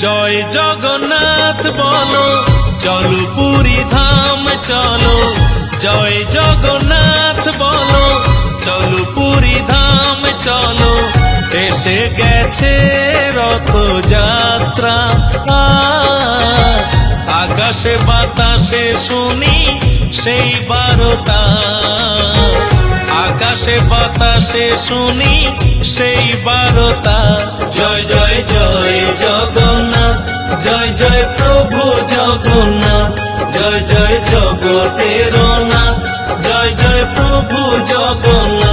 জয় জগন্নাথ বলো, চলো পুরী ধাম চলো। জয় জগন্নাথ বলো, চলো পুরী ধাম চলো। এসে গেছে রথযাত্রা, আকাশে বাতাসে শুনি সেই বারতা। আকাশে বাতাসে শুনি সেই বারতা। জয় জয় জয় জগন্নাথ, জয় জয় প্রভু জগন্নাথ। জয় জয় জগতের নাথ, জয় জয় প্রভু জগন্নাথ।